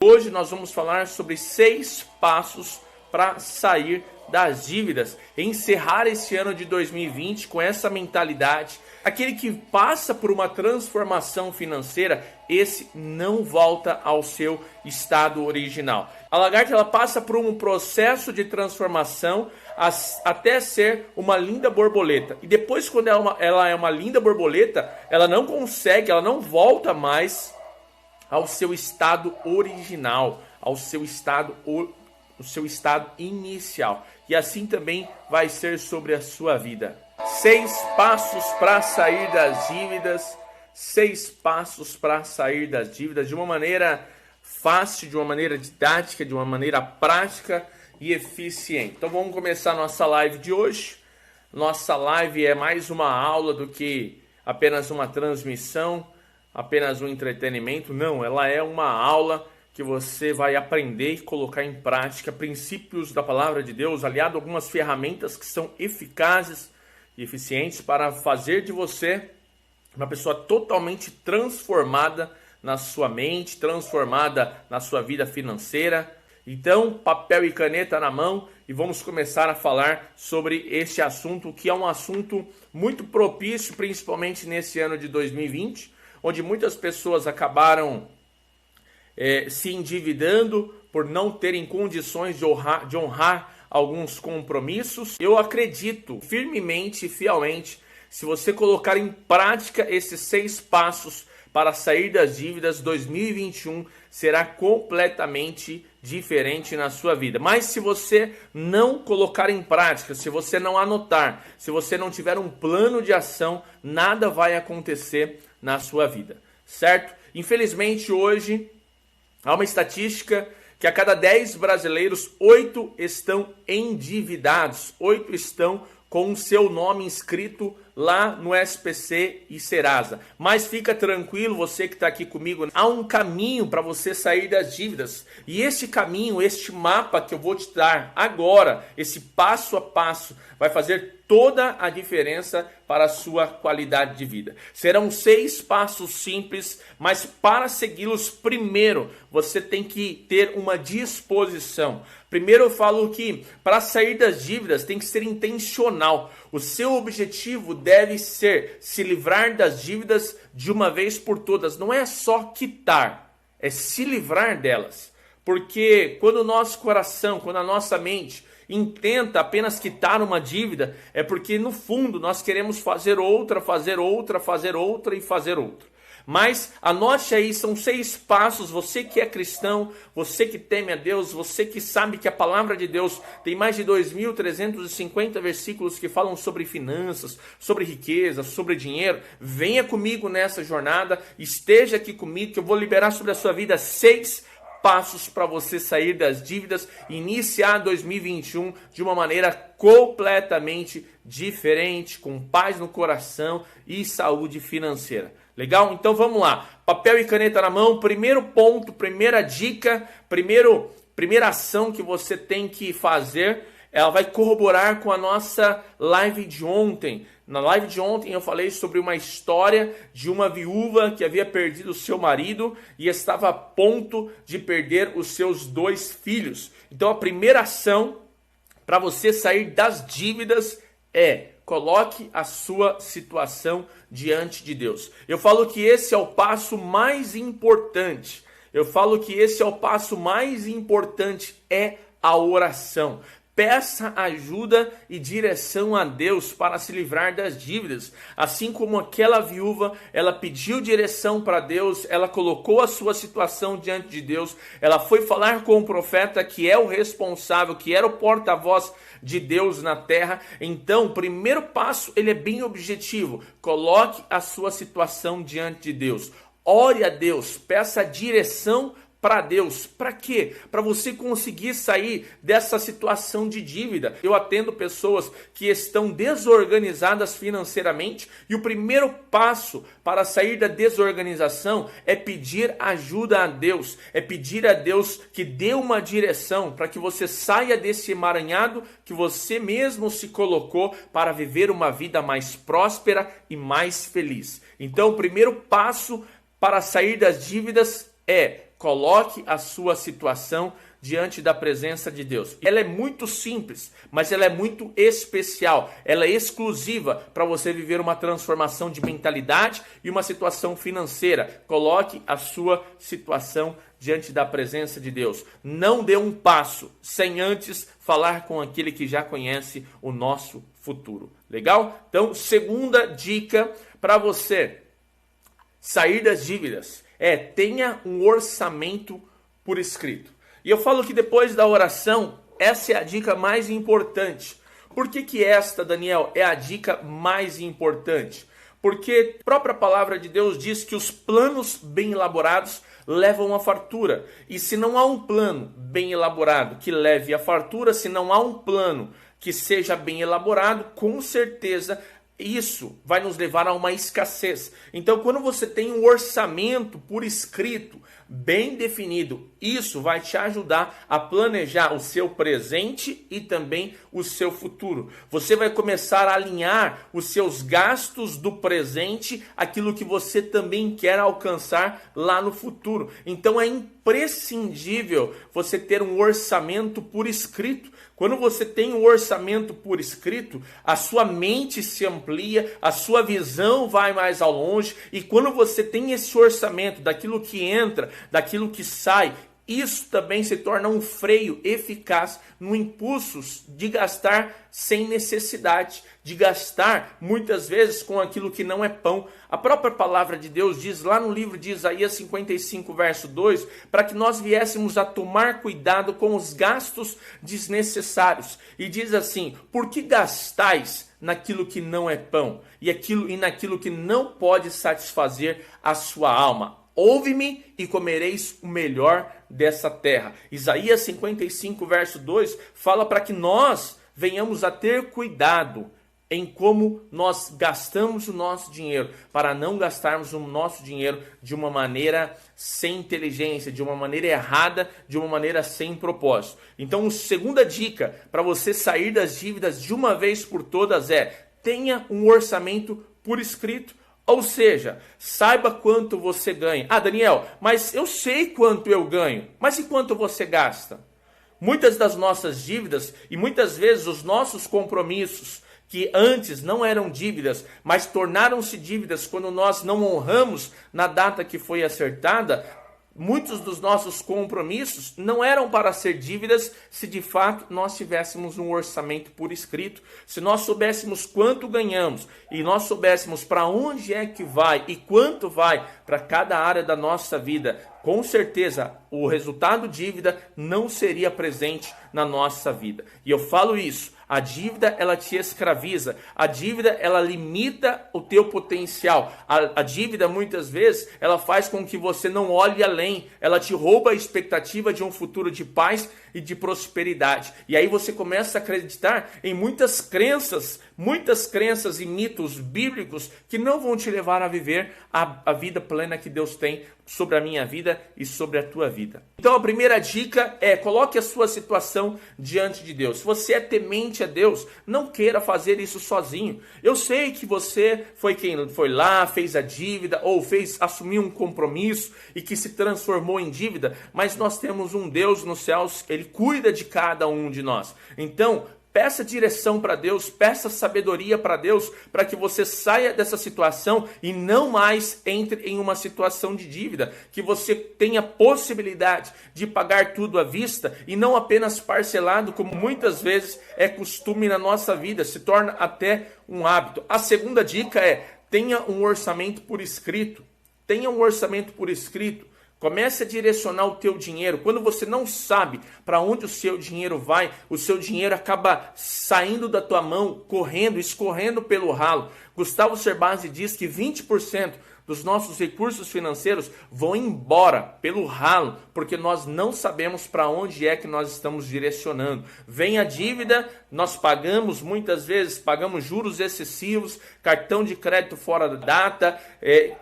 hoje nós vamos falar sobre 6 passos para sair das dívidas, encerrar esse ano de 2020 com essa mentalidade. Aquele que passa por uma transformação financeira, esse não volta ao seu estado original. A Lagarde ela passa por um processo de transformação até ser uma linda borboleta. E depois, quando ela é uma linda borboleta, ela não volta mais ao seu estado original, ao seu estado inicial. E assim também vai ser sobre a sua vida. 6 passos para sair das dívidas. 6 passos para sair das dívidas de uma maneira fácil, de uma maneira didática, de uma maneira prática e eficiente. Então vamos começar nossa live de hoje. Nossa live é mais uma aula do que apenas uma transmissão, apenas um entretenimento. Não, ela é uma aula que você vai aprender e colocar em prática princípios da palavra de Deus, aliado a algumas ferramentas que são eficazes e eficientes para fazer de você uma pessoa totalmente transformada na sua mente, transformada na sua vida financeira. Então, papel e caneta na mão e vamos começar a falar sobre este assunto, que é um assunto muito propício, principalmente nesse ano de 2020, onde muitas pessoas acabaram se endividando por não terem condições de honrar alguns compromissos. Eu acredito firmemente e fielmente, se você colocar em prática esses 6 passos para sair das dívidas, 2021 será completamente diferente na sua vida. Mas se você não colocar em prática, se você não anotar, se você não tiver um plano de ação, nada vai acontecer na sua vida, certo? Infelizmente hoje há uma estatística que a cada 10 brasileiros, 8 estão endividados, 8 estão com o seu nome inscrito lá no SPC e Serasa. Mas fica tranquilo, você que está aqui comigo, há um caminho para você sair das dívidas. E este caminho, este mapa que eu vou te dar agora, esse passo a passo, vai fazer toda a diferença para a sua qualidade de vida. Serão 6 passos simples, mas para segui-los, primeiro você tem que ter uma disposição. Primeiro eu falo que para sair das dívidas tem que ser intencional. O seu objetivo deve ser se livrar das dívidas de uma vez por todas. Não é só quitar, é se livrar delas. Porque quando o nosso coração, quando a nossa mente intenta apenas quitar uma dívida, é porque no fundo nós queremos fazer outra e fazer outra. Mas anote aí, são 6 passos. Você que é cristão, você que teme a Deus, você que sabe que a palavra de Deus tem mais de 2.350 versículos que falam sobre finanças, sobre riqueza, sobre dinheiro. Venha comigo nessa jornada, esteja aqui comigo que eu vou liberar sobre a sua vida 6 passos para você sair das dívidas e iniciar 2021 de uma maneira completamente diferente, com paz no coração e saúde financeira. Legal? Então vamos lá. Papel e caneta na mão. Primeiro ponto, primeira dica, primeira ação que você tem que fazer, ela vai corroborar com a nossa live de ontem. Na live de ontem eu falei sobre uma história de uma viúva que havia perdido o seu marido e estava a ponto de perder os seus 2 filhos. Então a primeira ação para você sair das dívidas é: coloque a sua situação diante de Deus. Eu falo que esse é o passo mais importante. É a oração. Peça ajuda e direção a Deus para se livrar das dívidas. Assim como aquela viúva, ela pediu direção para Deus, ela colocou a sua situação diante de Deus, ela foi falar com o profeta que é o responsável, que era o porta-voz de Deus na terra. Então, o primeiro passo, ele é bem objetivo. Coloque a sua situação diante de Deus. Ore a Deus, peça direção para Deus. Para quê? Para você conseguir sair dessa situação de dívida. Eu atendo pessoas que estão desorganizadas financeiramente e o primeiro passo para sair da desorganização é pedir ajuda a Deus. É pedir a Deus que dê uma direção para que você saia desse emaranhado que você mesmo se colocou para viver uma vida mais próspera e mais feliz. Então, o primeiro passo para sair das dívidas é coloque a sua situação diante da presença de Deus. Ela é muito simples, mas ela é muito especial. Ela é exclusiva para você viver uma transformação de mentalidade e uma situação financeira. Coloque a sua situação diante da presença de Deus. Não dê um passo sem antes falar com aquele que já conhece o nosso futuro. Legal? Então, segunda dica para você sair das dívidas tenha um orçamento por escrito. E eu falo que depois da oração, essa é a dica mais importante. Por que esta, Daniel, é a dica mais importante? Porque a própria palavra de Deus diz que os planos bem elaborados levam à fartura. E se não há um plano bem elaborado que leve à fartura, se não há um plano que seja bem elaborado, com certeza isso vai nos levar a uma escassez. Então, quando você tem um orçamento por escrito, bem definido, isso vai te ajudar a planejar o seu presente e também o seu futuro. Você vai começar a alinhar os seus gastos do presente àquilo que você também quer alcançar lá no futuro. Então, é imprescindível você ter um orçamento por escrito. Quando você tem um orçamento por escrito, a sua mente se amplia, a sua visão vai mais ao longe, e quando você tem esse orçamento daquilo que entra, daquilo que sai, isso também se torna um freio eficaz no impulso de gastar sem necessidade, de gastar muitas vezes com aquilo que não é pão. A própria palavra de Deus diz lá no livro de Isaías 55, verso 2, para que nós viéssemos a tomar cuidado com os gastos desnecessários. E diz assim: por que gastais naquilo que não é pão e naquilo que não pode satisfazer a sua alma? Ouve-me e comereis o melhor dessa terra. Isaías 55, verso 2, fala para que nós venhamos a ter cuidado em como nós gastamos o nosso dinheiro, para não gastarmos o nosso dinheiro de uma maneira sem inteligência, de uma maneira errada, de uma maneira sem propósito. Então, a segunda dica para você sair das dívidas de uma vez por todas tenha um orçamento por escrito. Ou seja, saiba quanto você ganha. Ah, Daniel, mas eu sei quanto eu ganho. Mas e quanto você gasta? Muitas das nossas dívidas e muitas vezes os nossos compromissos, que antes não eram dívidas, mas tornaram-se dívidas quando nós não honramos na data que foi acertada, muitos dos nossos compromissos não eram para ser dívidas se de fato nós tivéssemos um orçamento por escrito. Se nós soubéssemos quanto ganhamos e nós soubéssemos para onde é que vai e quanto vai para cada área da nossa vida, com certeza o resultado dívida não seria presente na nossa vida. E eu falo isso. A dívida, ela te escraviza. A dívida, ela limita o teu potencial. A dívida, muitas vezes, ela faz com que você não olhe além. Ela te rouba a expectativa de um futuro de paz e de prosperidade. E aí você começa a acreditar em muitas crenças e mitos bíblicos que não vão te levar a viver a vida plena que Deus tem sobre a minha vida e sobre a tua vida. Então a primeira dica coloque a sua situação diante de Deus. Se você é temente a Deus, não queira fazer isso sozinho. Eu sei que você foi quem foi lá, fez a dívida ou assumiu um compromisso e que se transformou em dívida, mas nós temos um Deus nos céus, Ele cuida de cada um de nós. Então, peça direção para Deus, peça sabedoria para Deus, para que você saia dessa situação e não mais entre em uma situação de dívida, que você tenha possibilidade de pagar tudo à vista e não apenas parcelado, como muitas vezes é costume na nossa vida, se torna até um hábito. A segunda dica tenha um orçamento por escrito. Tenha um orçamento por escrito. Comece a direcionar o teu dinheiro. Quando você não sabe para onde o seu dinheiro vai, o seu dinheiro acaba saindo da tua mão, escorrendo pelo ralo. Gustavo Cerbasi diz que 20% dos nossos recursos financeiros vão embora pelo ralo, porque nós não sabemos para onde é que nós estamos direcionando. Vem a dívida, nós pagamos muitas vezes, pagamos juros excessivos, cartão de crédito fora da data,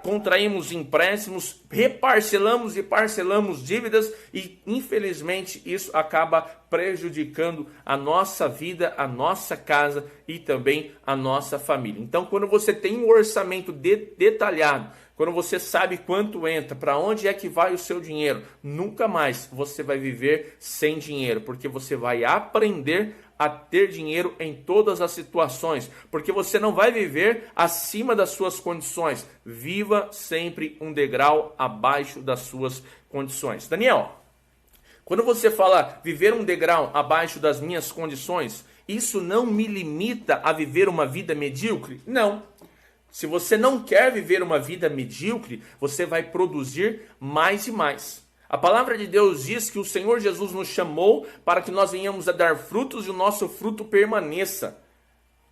contraímos empréstimos, reparcelamos e parcelamos dívidas e infelizmente isso acaba prejudicando a nossa vida, a nossa casa e também a nossa família. Então, quando você tem um orçamento detalhado, quando você sabe quanto entra, para onde é que vai o seu dinheiro, nunca mais você vai viver sem dinheiro, porque você vai aprender a ter dinheiro em todas as situações, porque você não vai viver acima das suas condições. Viva sempre um degrau abaixo das suas condições. Daniel, quando você fala viver um degrau abaixo das minhas condições, isso não me limita a viver uma vida medíocre? Não. Se você não quer viver uma vida medíocre, você vai produzir mais e mais. A palavra de Deus diz que o Senhor Jesus nos chamou para que nós venhamos a dar frutos e o nosso fruto permaneça.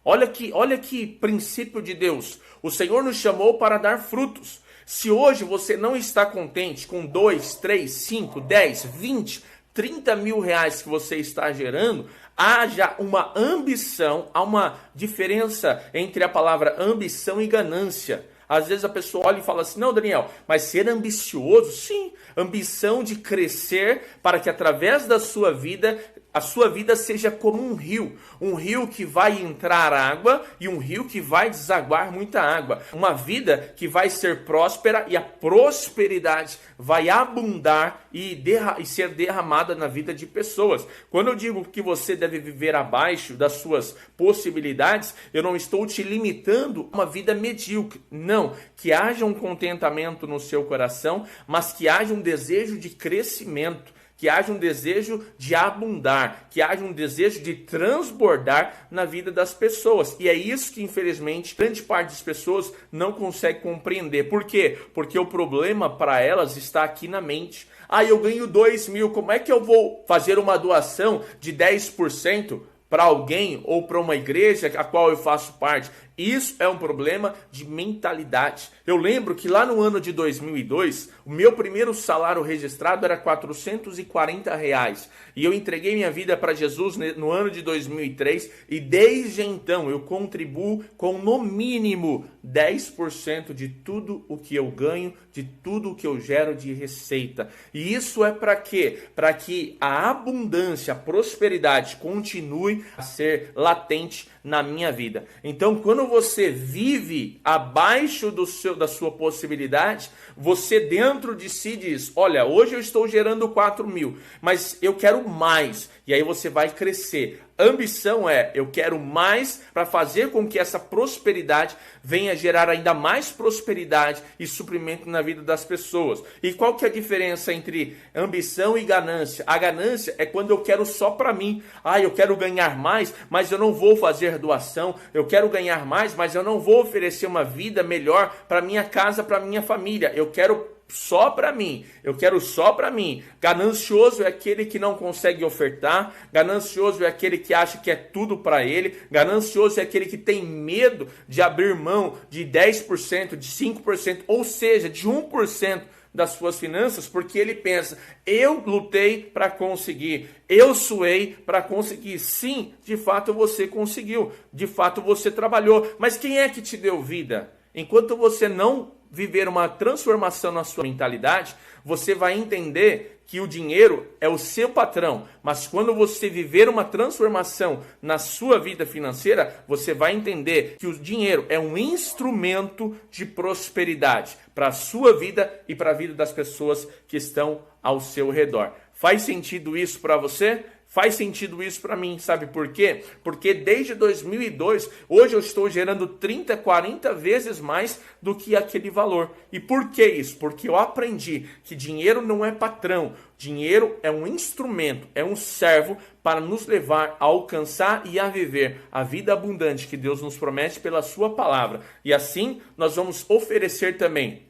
Olha que princípio de Deus. O Senhor nos chamou para dar frutos. Se hoje você não está contente com 2, 3, 5, 10, 20, 30 mil reais que você está gerando, haja uma ambição, há uma diferença entre a palavra ambição e ganância. Às vezes a pessoa olha e fala assim, não, Daniel, mas ser ambicioso, sim, ambição de crescer para que através da sua vida, a sua vida seja como um rio que vai entrar água e um rio que vai desaguar muita água. Uma vida que vai ser próspera e a prosperidade vai abundar e ser derramada na vida de pessoas. Quando eu digo que você deve viver abaixo das suas possibilidades, eu não estou te limitando a uma vida medíocre. Não, que haja um contentamento no seu coração, mas que haja um desejo de crescimento, que haja um desejo de abundar, que haja um desejo de transbordar na vida das pessoas. E é isso que, infelizmente, grande parte das pessoas não consegue compreender. Por quê? Porque o problema para elas está aqui na mente. Ah, eu ganho 2 mil, como é que eu vou fazer uma doação de 10% para alguém ou para uma igreja a qual eu faço parte? Isso é um problema de mentalidade. Eu lembro que lá no ano de 2002, o meu primeiro salário registrado era R$440. E eu entreguei minha vida para Jesus no ano de 2003 e desde então eu contribuo com no mínimo 10% de tudo o que eu ganho, de tudo o que eu gero de receita. E isso é para quê? Para que a abundância, a prosperidade continue a ser latente na minha vida. Então, quando você vive abaixo da sua possibilidade, você dentro de si diz, olha, hoje eu estou gerando 4 mil, mas eu quero mais. E aí você vai crescer. Ambição é, eu quero mais para fazer com que essa prosperidade venha gerar ainda mais prosperidade e suprimento na vida das pessoas. E qual que é a diferença entre ambição e ganância? A ganância é quando eu quero só para mim. Ah, eu quero ganhar mais, mas eu não vou fazer doação. Eu quero ganhar mais, mas eu não vou oferecer uma vida melhor para minha casa, para minha família. Eu quero só para mim, eu quero só para mim. Ganancioso é aquele que não consegue ofertar, ganancioso é aquele que acha que é tudo para ele, ganancioso é aquele que tem medo de abrir mão de 10%, de 5%, ou seja, de 1% das suas finanças, porque ele pensa, eu lutei para conseguir, eu suei para conseguir. Sim, de fato você conseguiu, de fato você trabalhou, mas quem é que te deu vida? Enquanto você não viver uma transformação na sua mentalidade, você vai entender que o dinheiro é o seu patrão, mas quando você viver uma transformação na sua vida financeira, você vai entender que o dinheiro é um instrumento de prosperidade para a sua vida e para a vida das pessoas que estão ao seu redor. Faz sentido isso para você? Faz sentido isso para mim, sabe por quê? Porque desde 2002, hoje eu estou gerando 30, 40 vezes mais do que aquele valor. E por que isso? Porque eu aprendi que dinheiro não é patrão, dinheiro é um instrumento, é um servo para nos levar a alcançar e a viver a vida abundante que Deus nos promete pela sua palavra. E assim nós vamos oferecer também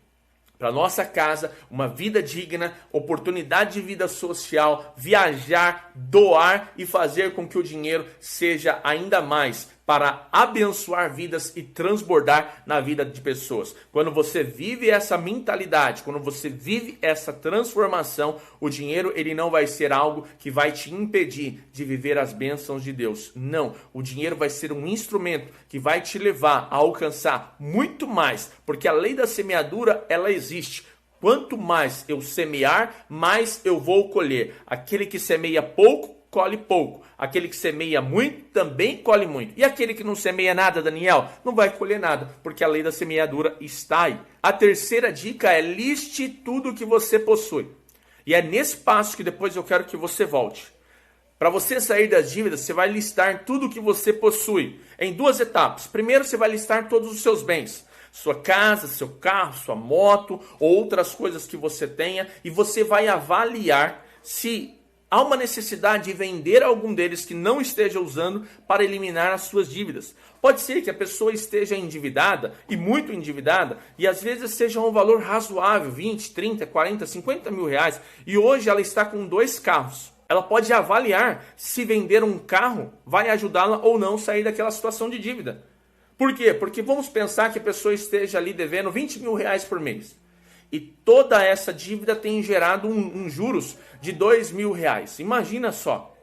para nossa casa, uma vida digna, oportunidade de vida social, viajar, doar e fazer com que o dinheiro seja ainda mais para abençoar vidas e transbordar na vida de pessoas. Quando você vive essa mentalidade, quando você vive essa transformação, o dinheiro ele não vai ser algo que vai te impedir de viver as bênçãos de Deus. Não, o dinheiro vai ser um instrumento que vai te levar a alcançar muito mais, porque a lei da semeadura, ela existe. Quanto mais eu semear, mais eu vou colher. Aquele que semeia pouco, colhe pouco. Aquele que semeia muito, também colhe muito. E aquele que não semeia nada, Daniel, não vai colher nada, porque a lei da semeadura está aí. A terceira dica é: liste tudo que você possui. E é nesse passo que depois eu quero que você volte. Para você sair das dívidas, você vai listar tudo que você possui em 2 etapas. Primeiro, você vai listar todos os seus bens. Sua casa, seu carro, sua moto, ou outras coisas que você tenha. E você vai avaliar se há uma necessidade de vender algum deles que não esteja usando para eliminar as suas dívidas. Pode ser que a pessoa esteja endividada, e muito endividada, e às vezes seja um valor razoável, 20, 30, 40, 50 mil reais. E hoje ela está com 2 carros. Ela pode avaliar se vender um carro vai ajudá-la ou não a sair daquela situação de dívida. Por quê? Porque vamos pensar que a pessoa esteja ali devendo 20 mil reais por mês. E toda essa dívida tem gerado um juros de 2 mil reais. Imagina só,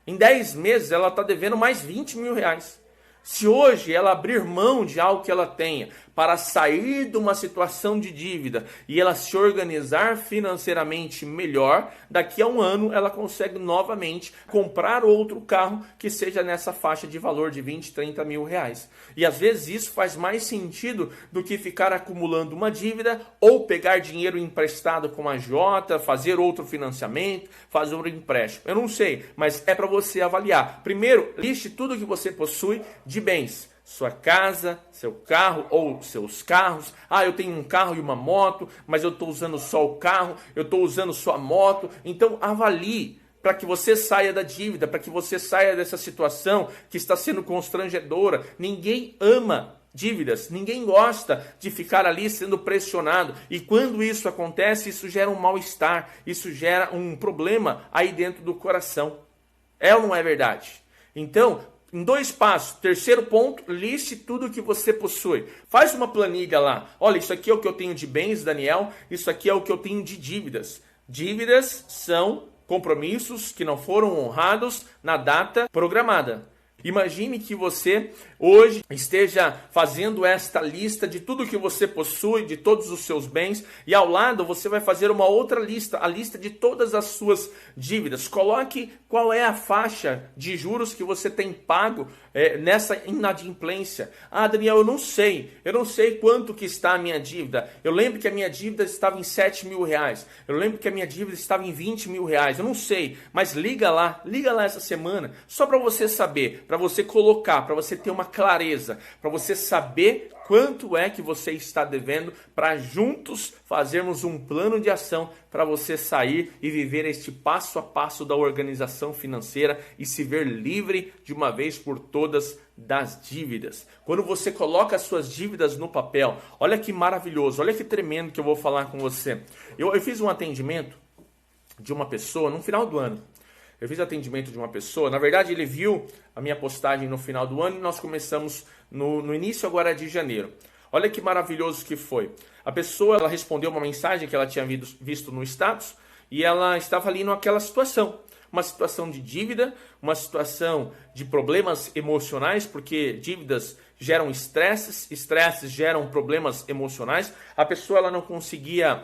em 10 meses ela está devendo mais 20 mil reais. Se hoje ela abrir mão de algo que ela tenha para sair de uma situação de dívida e ela se organizar financeiramente melhor, daqui a um ano ela consegue novamente comprar outro carro que seja nessa faixa de valor de 20, 30 mil reais. E às vezes isso faz mais sentido do que ficar acumulando uma dívida ou pegar dinheiro emprestado com a agiota, fazer outro financiamento, fazer um empréstimo. Eu não sei, mas é para você avaliar. Primeiro, liste tudo que você possui de bens. Sua casa, seu carro ou seus carros. Ah, eu tenho um carro e uma moto, mas eu estou usando só o carro, eu estou usando só a moto. Então avalie para que você saia da dívida, para que você saia dessa situação que está sendo constrangedora. Ninguém ama dívidas, ninguém gosta de ficar ali sendo pressionado. E quando isso acontece, isso gera um mal-estar, isso gera um problema aí dentro do coração. É ou não é verdade? Então, em 2 passos. Terceiro ponto, liste tudo que você possui. Faz uma planilha lá. Olha, isso aqui é o que eu tenho de bens, Daniel. Isso aqui é o que eu tenho de dívidas. Dívidas são compromissos que não foram honrados na data programada. Imagine que você hoje esteja fazendo esta lista de tudo que você possui, de todos os seus bens, e ao lado você vai fazer uma outra lista, a lista de todas as suas dívidas. Coloque qual é a faixa de juros que você tem pago nessa inadimplência. Ah, Daniel, eu não sei quanto que está a minha dívida. Eu lembro que a minha dívida estava em 7 mil reais. Eu lembro que a minha dívida estava em 20 mil reais. Eu não sei, mas liga lá essa semana, só para você saber, para você colocar, para você ter uma clareza, para você saber quanto é que você está devendo, para juntos fazermos um plano de ação para você sair e viver este passo a passo da organização financeira e se ver livre de uma vez por todas das dívidas. Quando você coloca as suas dívidas no papel, olha que maravilhoso, olha que tremendo que eu vou falar com você. Eu fiz um atendimento de uma pessoa no final do ano. Eu fiz atendimento de uma pessoa, na verdade ele viu a minha postagem no final do ano e nós começamos no início agora de janeiro. Olha que maravilhoso que foi. A pessoa, ela respondeu uma mensagem que ela tinha visto no status e ela estava ali naquela situação. Uma situação de dívida, uma situação de problemas emocionais, porque dívidas geram estresses geram problemas emocionais. A pessoa ela não conseguia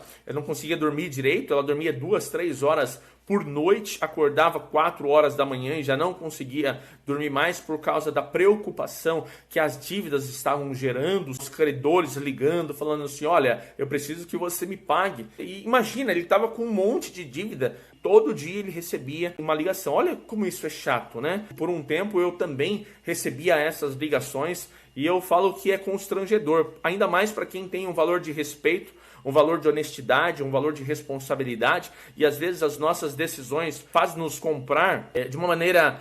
dormir direito, ela dormia 2, 3 horas por noite, acordava 4 horas da manhã e já não conseguia dormir mais por causa da preocupação que as dívidas estavam gerando, os credores ligando, falando assim, olha, eu preciso que você me pague. E imagina, ele estava com um monte de dívida, todo dia ele recebia uma ligação. Olha como isso é chato, né? Por um tempo eu também recebia essas ligações e eu falo que é constrangedor, ainda mais para quem tem um valor de respeito, um valor de honestidade, um valor de responsabilidade, e às vezes as nossas decisões fazem-nos comprar de uma maneira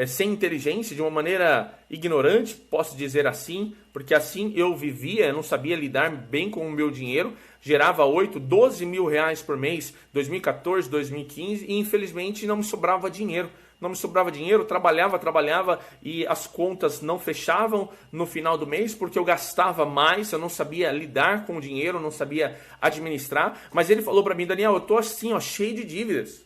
sem inteligência, de uma maneira ignorante, posso dizer assim, porque assim eu vivia, eu não sabia lidar bem com o meu dinheiro, gerava 8, 12 mil reais por mês, 2014, 2015, e infelizmente não me sobrava dinheiro. Não me sobrava dinheiro, trabalhava e as contas não fechavam no final do mês porque eu gastava mais, eu não sabia lidar com o dinheiro, não sabia administrar. Mas ele falou para mim, Daniel, eu tô assim, ó, cheio de dívidas.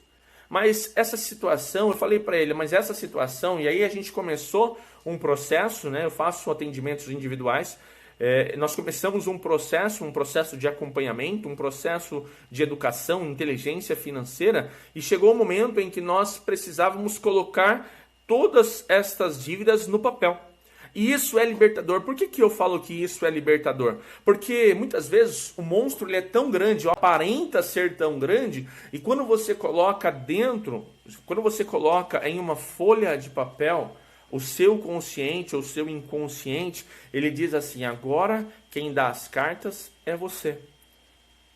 Mas essa situação, eu falei para ele, mas essa situação, e aí a gente começou um processo, né? Eu faço atendimentos individuais, nós começamos um processo de acompanhamento, um processo de educação, inteligência financeira, e chegou o momento em que nós precisávamos colocar todas estas dívidas no papel. E isso é libertador. Por que eu falo que isso é libertador? Porque muitas vezes o monstro ele é tão grande, aparenta ser tão grande, e quando você coloca em uma folha de papel, o seu consciente ou seu inconsciente, ele diz assim: agora quem dá as cartas é você.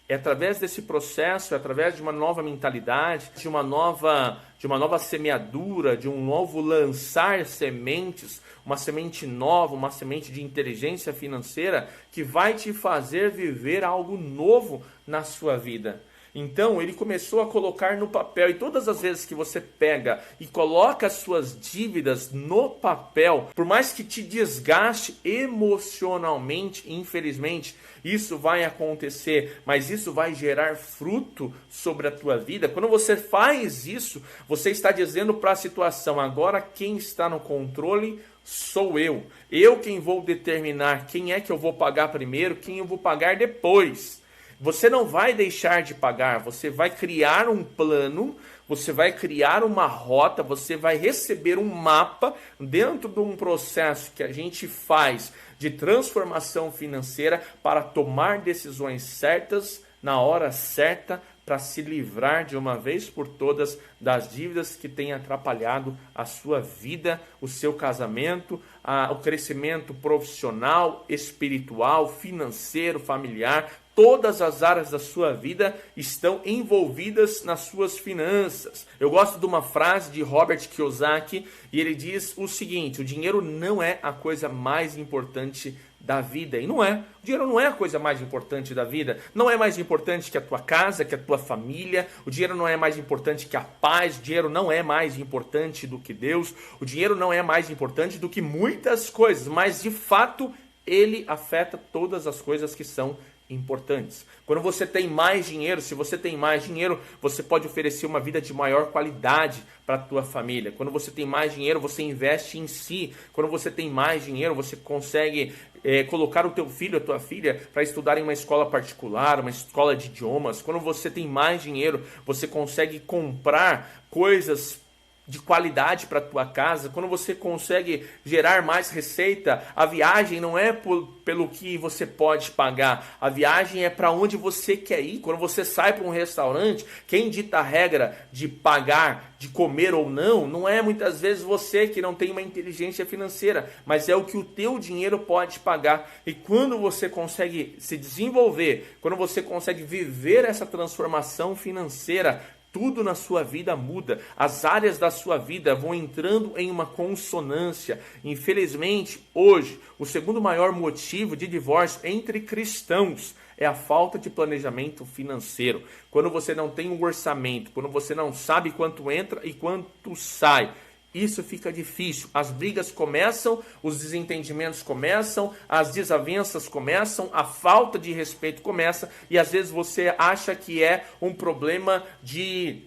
É através desse processo, é através de uma nova mentalidade, de uma nova semeadura, de um novo lançar sementes, uma semente nova, uma semente de inteligência financeira que vai te fazer viver algo novo na sua vida. Então ele começou a colocar no papel, e todas as vezes que você pega e coloca as suas dívidas no papel, por mais que te desgaste emocionalmente, infelizmente, isso vai acontecer, mas isso vai gerar fruto sobre a tua vida. Quando você faz isso, você está dizendo para a situação: agora quem está no controle sou eu. Eu quem vou determinar quem é que eu vou pagar primeiro, quem eu vou pagar depois. Você não vai deixar de pagar, você vai criar um plano, você vai criar uma rota, você vai receber um mapa dentro de um processo que a gente faz de transformação financeira para tomar decisões certas na hora certa, para se livrar de uma vez por todas das dívidas que têm atrapalhado a sua vida, o seu casamento, o crescimento profissional, espiritual, financeiro, familiar. Todas as áreas da sua vida estão envolvidas nas suas finanças. Eu gosto de uma frase de Robert Kiyosaki, e ele diz o seguinte: o dinheiro não é a coisa mais importante da vida. E não é. O dinheiro não é a coisa mais importante da vida. Não é mais importante que a tua casa, que a tua família. O dinheiro não é mais importante que a paz. O dinheiro não é mais importante do que Deus. O dinheiro não é mais importante do que muitas coisas. Mas, de fato, ele afeta todas as coisas que são importantes. Quando você tem mais dinheiro, se você tem mais dinheiro, você pode oferecer uma vida de maior qualidade para a tua família. Quando você tem mais dinheiro, você investe em si. Quando você tem mais dinheiro, você consegue colocar o teu filho, a tua filha, para estudar em uma escola particular, uma escola de idiomas. Quando você tem mais dinheiro, você consegue comprar coisas de qualidade para a tua casa. Quando você consegue gerar mais receita, a viagem não é pelo que você pode pagar, a viagem é para onde você quer ir. Quando você sai para um restaurante, quem dita a regra de pagar, de comer ou não é muitas vezes você, que não tem uma inteligência financeira, mas é o que o teu dinheiro pode pagar. E quando você consegue se desenvolver, quando você consegue viver essa transformação financeira, tudo na sua vida muda, as áreas da sua vida vão entrando em uma consonância. Infelizmente, hoje, o segundo maior motivo de divórcio entre cristãos é a falta de planejamento financeiro. Quando você não tem um orçamento, quando você não sabe quanto entra e quanto sai, isso fica difícil. As brigas começam, os desentendimentos começam, as desavenças começam, a falta de respeito começa, e às vezes você acha que é um problema de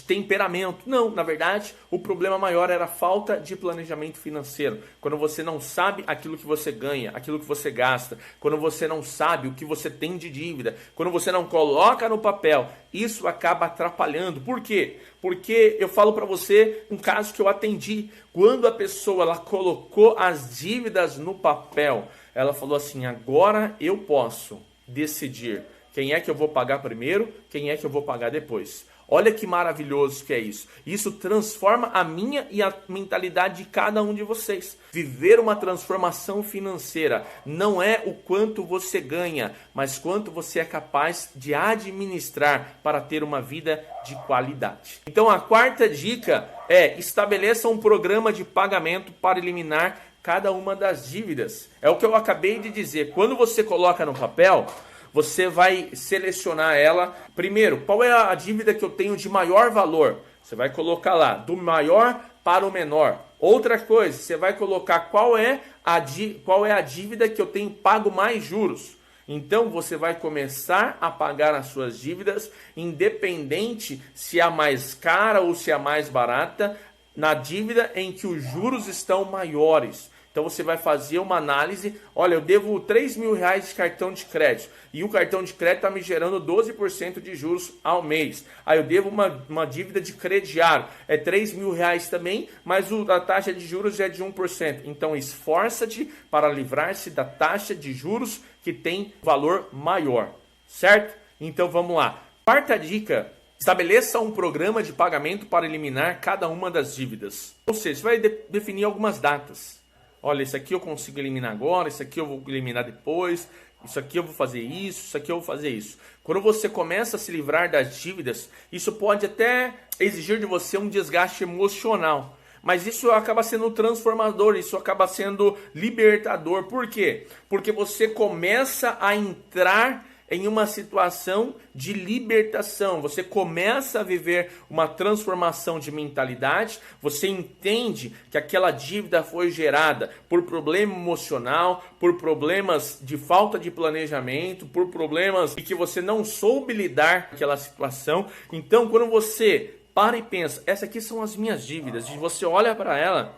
temperamento. Não, na verdade, o problema maior era a falta de planejamento financeiro. Quando você não sabe aquilo que você ganha, aquilo que você gasta, quando você não sabe o que você tem de dívida, quando você não coloca no papel, isso acaba atrapalhando. Por quê? Porque eu falo para você um caso que eu atendi. Quando a pessoa ela colocou as dívidas no papel, ela falou assim: agora eu posso decidir quem é que eu vou pagar primeiro, quem é que eu vou pagar depois. Olha que maravilhoso que é isso. Isso transforma a minha e a mentalidade de cada um de vocês. Viver uma transformação financeira não é o quanto você ganha, mas quanto você é capaz de administrar para ter uma vida de qualidade. Então a quarta dica é: estabeleça um programa de pagamento para eliminar cada uma das dívidas. É o que eu acabei de dizer. Quando você coloca no papel, você vai selecionar ela. Primeiro, qual é a dívida que eu tenho de maior valor? Você vai colocar lá, do maior para o menor. Outra coisa, você vai colocar qual é a dívida que eu tenho pago mais juros. Então, você vai começar a pagar as suas dívidas, independente se é a mais cara ou se é a mais barata, na dívida em que os juros estão maiores. Então você vai fazer uma análise, olha, eu devo R$3.000 de cartão de crédito e o cartão de crédito está me gerando 12% de juros ao mês. Aí eu devo uma dívida de crediário, é R$3.000 também, mas a taxa de juros é de 1%. Então esforça-te para livrar-se da taxa de juros que tem valor maior, certo? Então vamos lá. Quarta dica. Estabeleça um programa de pagamento para eliminar cada uma das dívidas. Ou seja, você vai definir algumas datas. Olha, isso aqui eu consigo eliminar agora, isso aqui eu vou eliminar depois, isso aqui eu vou fazer isso aqui eu vou fazer isso. Quando você começa a se livrar das dívidas, isso pode até exigir de você um desgaste emocional. Mas isso acaba sendo transformador, isso acaba sendo libertador. Por quê? Porque você começa a entrar em uma situação de libertação, você começa a viver uma transformação de mentalidade, você entende que aquela dívida foi gerada por problema emocional, por problemas de falta de planejamento, por problemas de que você não soube lidar com aquela situação. Então, quando você para e pensa, essas aqui são as minhas dívidas, e você olha para ela,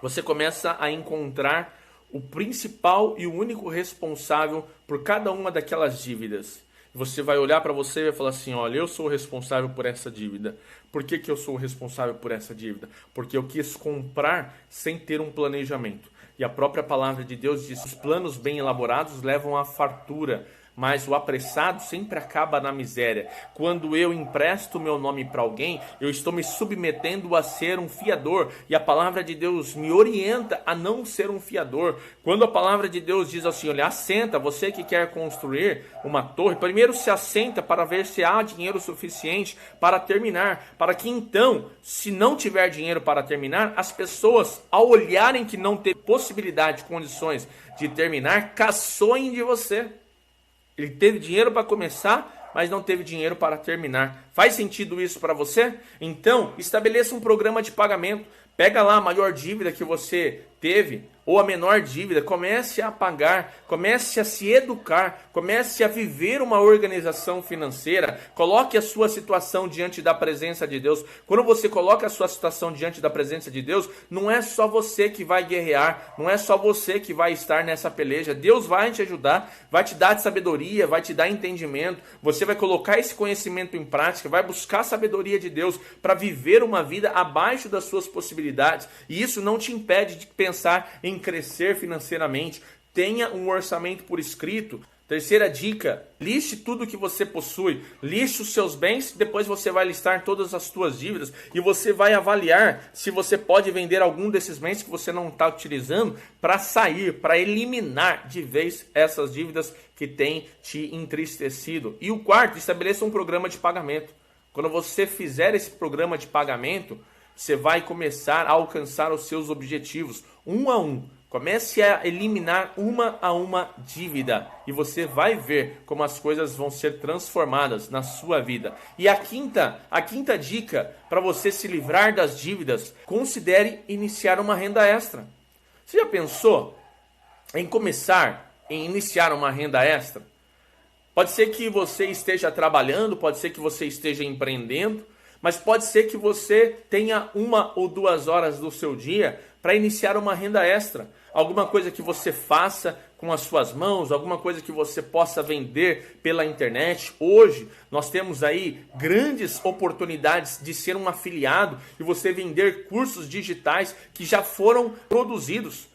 você começa a encontrar o principal e o único responsável por cada uma daquelas dívidas. Você vai olhar para você e vai falar assim, olha, eu sou o responsável por essa dívida. Por que eu sou o responsável por essa dívida? Porque eu quis comprar sem ter um planejamento. E a própria palavra de Deus diz, os planos bem elaborados levam à fartura, mas o apressado sempre acaba na miséria. Quando eu empresto meu nome para alguém, eu estou me submetendo a ser um fiador. E a palavra de Deus me orienta a não ser um fiador. Quando a palavra de Deus diz assim, olha, assenta, você que quer construir uma torre, primeiro se assenta para ver se há dinheiro suficiente para terminar. Para que então, se não tiver dinheiro para terminar, as pessoas, ao olharem que não tem possibilidade, condições de terminar, caçoem de você. Ele teve dinheiro para começar, mas não teve dinheiro para terminar. Faz sentido isso para você? Então, estabeleça um programa de pagamento. Pega lá a maior dívida que você teve, ou a menor dívida, comece a pagar, comece a se educar, comece a viver uma organização financeira, coloque a sua situação diante da presença de Deus. Quando você coloca a sua situação diante da presença de Deus, não é só você que vai guerrear, não é só você que vai estar nessa peleja. Deus vai te ajudar, vai te dar sabedoria, vai te dar entendimento, você vai colocar esse conhecimento em prática, vai buscar a sabedoria de Deus para viver uma vida abaixo das suas possibilidades, e isso não te impede de pensar em crescer financeiramente. Tenha um orçamento por escrito. Terceira dica, liste tudo que você possui, liste os seus bens, depois você vai listar todas as suas dívidas e você vai avaliar se você pode vender algum desses bens que você não está utilizando para sair, para eliminar de vez essas dívidas que têm te entristecido. E o quarto, estabeleça um programa de pagamento. Quando você fizer esse programa de pagamento, você vai começar a alcançar os seus objetivos, um a um. Comece a eliminar uma a uma dívida e você vai ver como as coisas vão ser transformadas na sua vida. E a quinta dica para você se livrar das dívidas, considere iniciar uma renda extra. Você já pensou em iniciar uma renda extra? Pode ser que você esteja trabalhando, pode ser que você esteja empreendendo, mas pode ser que você tenha 1 ou 2 horas do seu dia para iniciar uma renda extra. Alguma coisa que você faça com as suas mãos, alguma coisa que você possa vender pela internet. Hoje nós temos aí grandes oportunidades de ser um afiliado e você vender cursos digitais que já foram produzidos.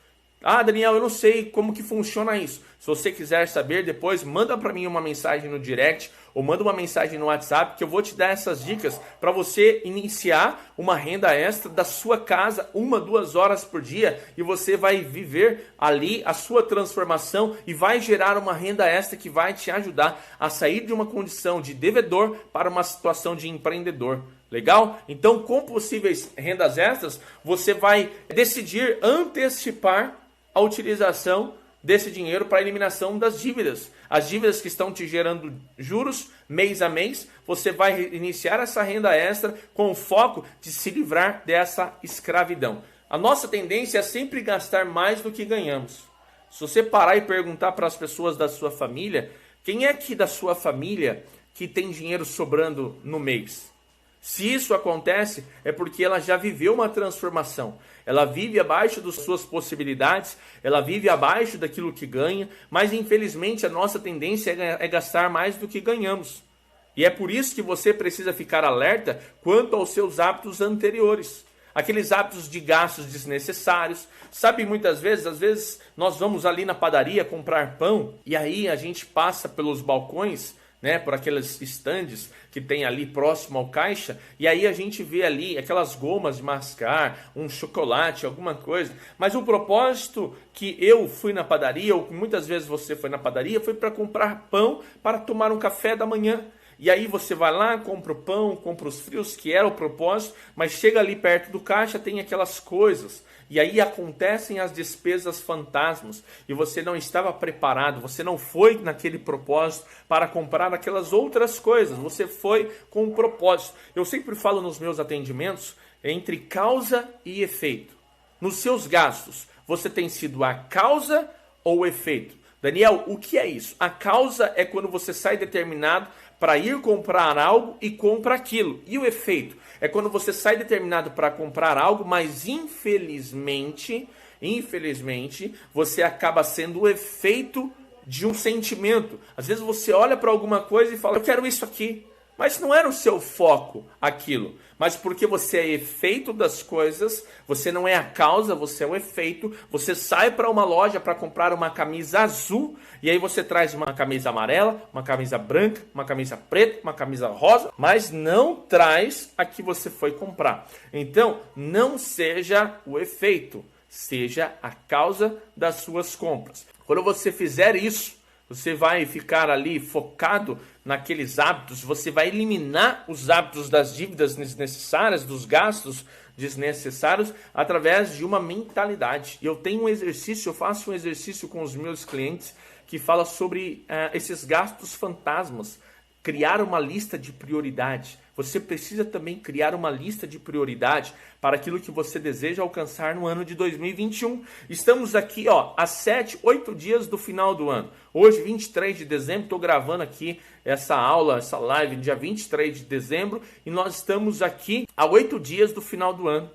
Ah, Daniel, eu não sei como que funciona isso. Se você quiser saber, depois manda para mim uma mensagem no direct ou manda uma mensagem no WhatsApp que eu vou te dar essas dicas para você iniciar uma renda extra da sua casa 1, 2 horas por dia e você vai viver ali a sua transformação e vai gerar uma renda extra que vai te ajudar a sair de uma condição de devedor para uma situação de empreendedor. Legal? Então, com possíveis rendas extras, você vai decidir antecipar a utilização desse dinheiro para a eliminação das dívidas. As dívidas que estão te gerando juros mês a mês, você vai iniciar essa renda extra com o foco de se livrar dessa escravidão. A nossa tendência é sempre gastar mais do que ganhamos. Se você parar e perguntar para as pessoas da sua família, quem é que da sua família que tem dinheiro sobrando no mês? Se isso acontece, é porque ela já viveu uma transformação. Ela vive abaixo das suas possibilidades, ela vive abaixo daquilo que ganha, mas infelizmente a nossa tendência é gastar mais do que ganhamos. E é por isso que você precisa ficar alerta quanto aos seus hábitos anteriores. Aqueles hábitos de gastos desnecessários. Sabe, muitas vezes, às vezes nós vamos ali na padaria comprar pão e aí a gente passa pelos balcões, né, por aqueles estandes que tem ali próximo ao caixa, e aí a gente vê ali aquelas gomas de mascar, um chocolate, alguma coisa. Mas o propósito que eu fui na padaria, ou que muitas vezes você foi na padaria, foi para comprar pão para tomar um café da manhã. E aí você vai lá, compra o pão, compra os frios, que era o propósito, mas chega ali perto do caixa, tem aquelas coisas. E aí acontecem as despesas fantasmas e você não estava preparado, você não foi naquele propósito para comprar aquelas outras coisas, você foi com um propósito. Eu sempre falo nos meus atendimentos entre causa e efeito. Nos seus gastos, você tem sido a causa ou o efeito? Daniel, o que é isso? A causa é quando você sai determinado para ir comprar algo e compra aquilo. E o efeito é quando você sai determinado para comprar algo, mas infelizmente, você acaba sendo o efeito de um sentimento. Às vezes você olha para alguma coisa e fala, eu quero isso aqui. Mas não era o seu foco aquilo. Mas porque você é efeito das coisas, você não é a causa, você é o efeito. Você sai para uma loja para comprar uma camisa azul e aí você traz uma camisa amarela, uma camisa branca, uma camisa preta, uma camisa rosa, mas não traz a que você foi comprar. Então, não seja o efeito, seja a causa das suas compras. Quando você fizer isso, você vai ficar ali focado naqueles hábitos, você vai eliminar os hábitos das dívidas desnecessárias, dos gastos desnecessários, através de uma mentalidade. Eu tenho um exercício, eu faço um exercício com os meus clientes que fala sobre esses gastos fantasmas. Criar uma lista de prioridade. Você precisa também criar uma lista de prioridade para aquilo que você deseja alcançar no ano de 2021. Estamos aqui, a 8 dias do final do ano. Hoje, 23 de dezembro, estou gravando aqui essa aula, essa live, dia 23 de dezembro, e nós estamos aqui a 8 dias do final do ano.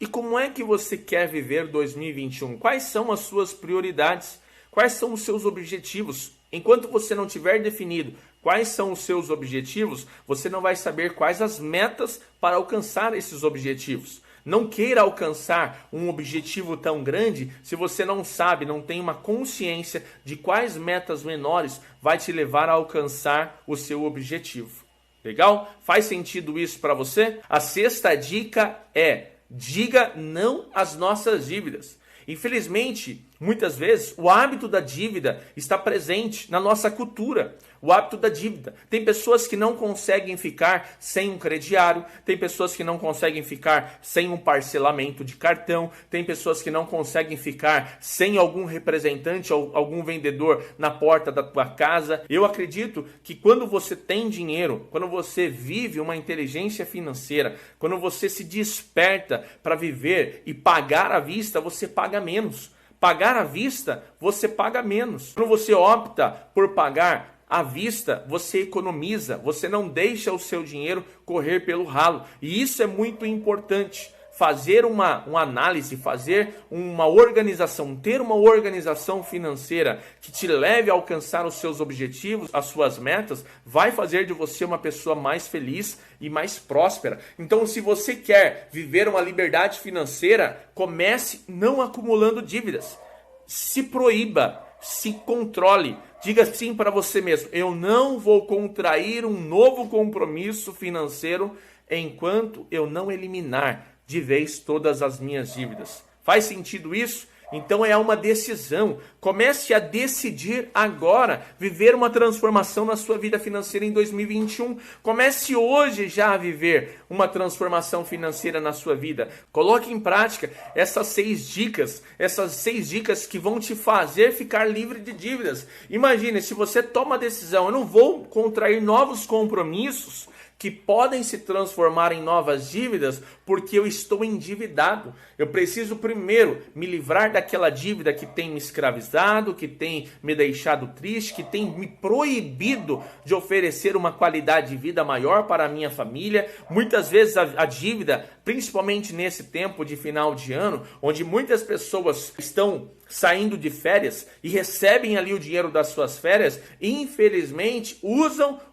E como é que você quer viver 2021? Quais são as suas prioridades? Quais são os seus objetivos? Enquanto você não tiver definido quais são os seus objetivos, você não vai saber quais as metas para alcançar esses objetivos. Não queira alcançar um objetivo tão grande se você não sabe, não tem uma consciência de quais metas menores vai te levar a alcançar o seu objetivo. Legal? Faz sentido isso para você? A sexta dica é: diga não às nossas dívidas. Infelizmente, muitas vezes, o hábito da dívida está presente na nossa cultura. O hábito da dívida. Tem pessoas que não conseguem ficar sem um crediário, tem pessoas que não conseguem ficar sem um parcelamento de cartão, tem pessoas que não conseguem ficar sem algum representante ou algum vendedor na porta da tua casa. Eu acredito que quando você tem dinheiro, quando você vive uma inteligência financeira, quando você se desperta para viver e pagar à vista, você paga menos. Pagar à vista, você paga menos. Quando você opta por pagar à vista, você economiza, você não deixa o seu dinheiro correr pelo ralo. E isso é muito importante. Fazer uma análise, fazer uma organização, ter uma organização financeira que te leve a alcançar os seus objetivos, as suas metas, vai fazer de você uma pessoa mais feliz e mais próspera. Então, se você quer viver uma liberdade financeira, comece não acumulando dívidas. Se proíba, se controle. Diga sim para você mesmo: eu não vou contrair um novo compromisso financeiro enquanto eu não eliminar de vez todas as minhas dívidas. Faz sentido isso? Então é uma decisão. Comece a decidir agora viver uma transformação na sua vida financeira em 2021. Comece hoje já a viver uma transformação financeira na sua vida. Coloque em prática essas 6 dicas que vão te fazer ficar livre de dívidas. Imagine, se você toma a decisão: eu não vou contrair novos compromissos, que podem se transformar em novas dívidas porque eu estou endividado. Eu preciso primeiro me livrar daquela dívida que tem me escravizado, que tem me deixado triste, que tem me proibido de oferecer uma qualidade de vida maior para a minha família. Muitas vezes a dívida, principalmente nesse tempo de final de ano, onde muitas pessoas estão saindo de férias e recebem ali o dinheiro das suas férias, infelizmente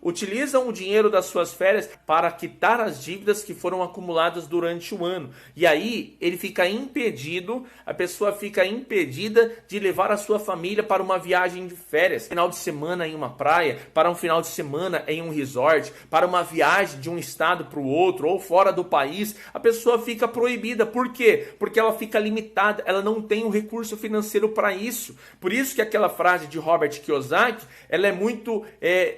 utilizam o dinheiro das suas férias para quitar as dívidas que foram acumuladas durante o ano. E aí ele fica impedido, a pessoa fica impedida de levar a sua família para uma viagem de férias, final de semana em uma praia, para um final de semana em um resort, para uma viagem de um estado para o outro ou fora do país. A pessoa fica proibida. Por quê? Porque ela fica limitada, ela não tem o recurso financeiro para isso. Por isso que aquela frase de Robert Kiyosaki, ela é muito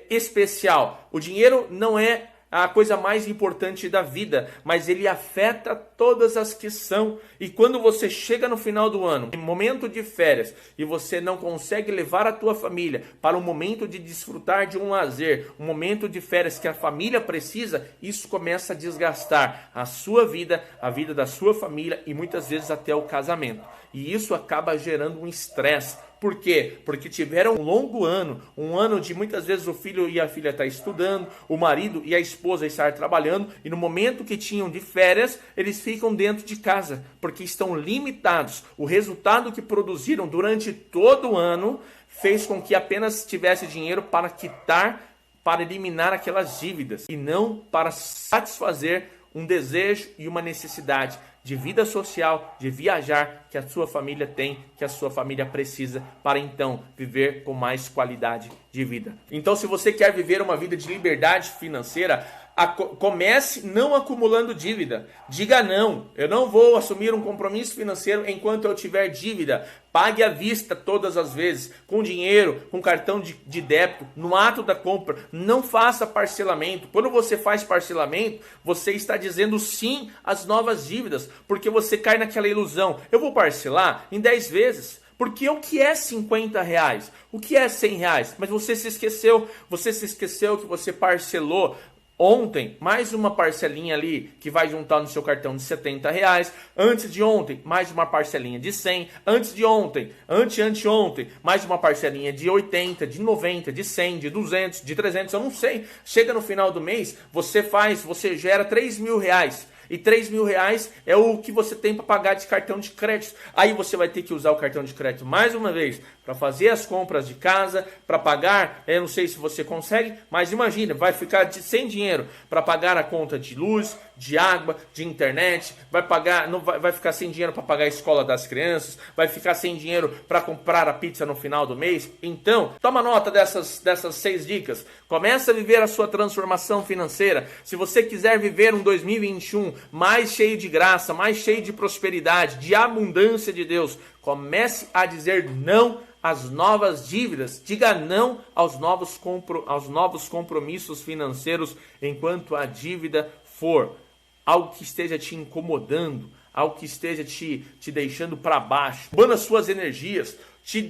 especial. O dinheiro não é a coisa mais importante da vida, mas ele afeta todas as que são. E quando você chega no final do ano, em momento de férias, e você não consegue levar a tua família para um momento de desfrutar de um lazer, um momento de férias que a família precisa, isso começa a desgastar a sua vida, a vida da sua família e muitas vezes até o casamento. E isso acaba gerando um estresse. Por quê? Porque tiveram um longo ano, um ano de muitas vezes o filho e a filha estar estudando, o marido e a esposa estar trabalhando, e no momento que tinham de férias, eles ficam dentro de casa, porque estão limitados. O resultado que produziram durante todo o ano fez com que apenas tivesse dinheiro para quitar, para eliminar aquelas dívidas, e não para satisfazer um desejo e uma necessidade de vida social, de viajar, que a sua família tem, que a sua família precisa, para então viver com mais qualidade de vida. Então, se você quer viver uma vida de liberdade financeira, comece não acumulando dívida. Diga não, eu não vou assumir um compromisso financeiro enquanto eu tiver dívida. Pague à vista todas as vezes, com dinheiro, com cartão de débito, no ato da compra. Não faça parcelamento. Quando você faz parcelamento, você está dizendo sim às novas dívidas, porque você cai naquela ilusão. Eu vou parcelar em 10 vezes. Porque o que é 50 reais? O que é 100 reais? Mas você se esqueceu que você parcelou ontem, mais uma parcelinha ali que vai juntar no seu cartão de 70 reais. Antes de ontem, mais uma parcelinha de 100. Antes de ontem, anteontem, mais uma parcelinha de 80, de 90, de 100, de 200, de 300, eu não sei. Chega no final do mês, você gera 3 mil reais. E 3 mil reais é o que você tem para pagar de cartão de crédito. Aí você vai ter que usar o cartão de crédito mais uma vez para fazer as compras de casa, para pagar, eu não sei se você consegue, mas imagina, vai ficar sem dinheiro para pagar a conta de luz, de água, de internet, vai ficar sem dinheiro para pagar a escola das crianças, vai ficar sem dinheiro para comprar a pizza no final do mês. Então, toma nota dessas 6 dicas. Começa a viver a sua transformação financeira. Se você quiser viver um 2021 mais cheio de graça, mais cheio de prosperidade, de abundância de Deus, comece a dizer não às novas dívidas. Diga não aos novos compromissos financeiros enquanto a dívida for algo que esteja te incomodando, algo que esteja te deixando para baixo, roubando as suas energias, te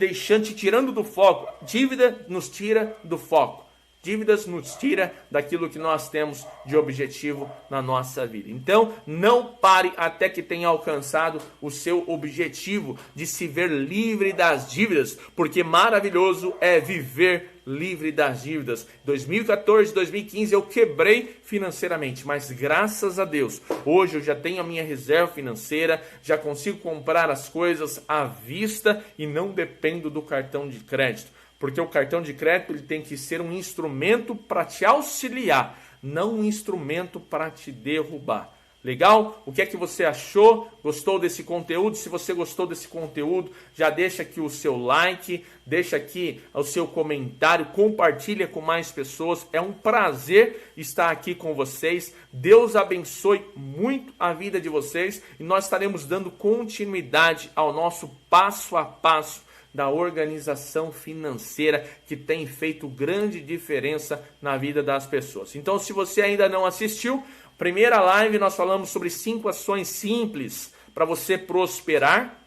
tirando do foco. Dívida nos tira do foco. Dívidas nos tira daquilo que nós temos de objetivo na nossa vida. Então, não pare até que tenha alcançado o seu objetivo de se ver livre das dívidas, porque maravilhoso é viver livre das dívidas. 2014, 2015 eu quebrei financeiramente, mas graças a Deus, hoje eu já tenho a minha reserva financeira, já consigo comprar as coisas à vista e não dependo do cartão de crédito. Porque o cartão de crédito ele tem que ser um instrumento para te auxiliar, não um instrumento para te derrubar. Legal? O que é que você achou? Gostou desse conteúdo? Se você gostou desse conteúdo, já deixa aqui o seu like, deixa aqui o seu comentário, compartilha com mais pessoas. É um prazer estar aqui com vocês. Deus abençoe muito a vida de vocês e nós estaremos dando continuidade ao nosso passo a passo da organização financeira que tem feito grande diferença na vida das pessoas. Então, se você ainda não assistiu, primeira live nós falamos sobre 5 ações simples para você prosperar.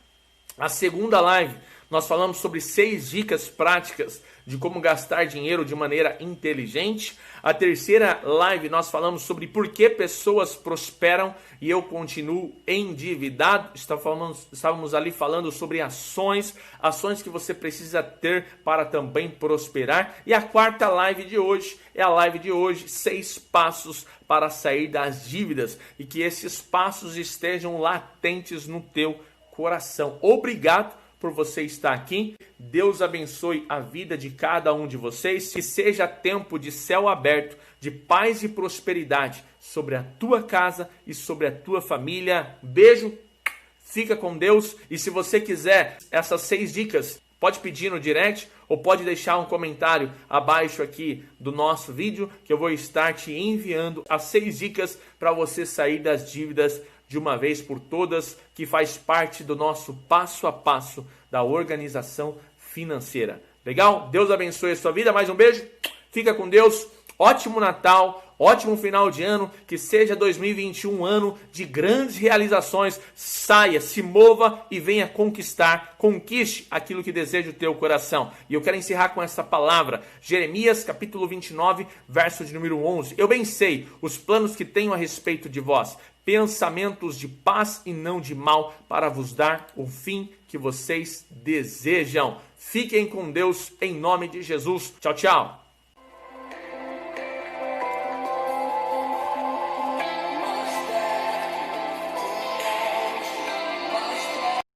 A segunda live nós falamos sobre 6 dicas práticas de como gastar dinheiro de maneira inteligente. A terceira live nós falamos sobre por que pessoas prosperam e eu continuo endividado. Estávamos ali falando sobre ações que você precisa ter para também prosperar. E a quarta live de hoje é a live de hoje, 6 passos para sair das dívidas, e que esses passos estejam latentes no teu coração. Obrigado por você estar aqui. Deus abençoe a vida de cada um de vocês. Que seja tempo de céu aberto, de paz e prosperidade sobre a tua casa e sobre a tua família. Beijo, fica com Deus. E se você quiser essas 6 dicas, pode pedir no direct ou pode deixar um comentário abaixo aqui do nosso vídeo, que eu vou estar te enviando as 6 dicas para você sair das dívidas de uma vez por todas, que faz parte do nosso passo a passo da organização financeira. Legal? Deus abençoe a sua vida. Mais um beijo. Fica com Deus. Ótimo Natal. Ótimo final de ano. Que seja 2021 um ano de grandes realizações. Saia, se mova e venha conquistar. Conquiste aquilo que deseja o teu coração. E eu quero encerrar com essa palavra. Jeremias capítulo 29, verso de número 11. Eu bem sei os planos que tenho a respeito de vós, pensamentos de paz e não de mal, para vos dar o fim que vocês desejam. Fiquem com Deus em nome de Jesus. Tchau, tchau.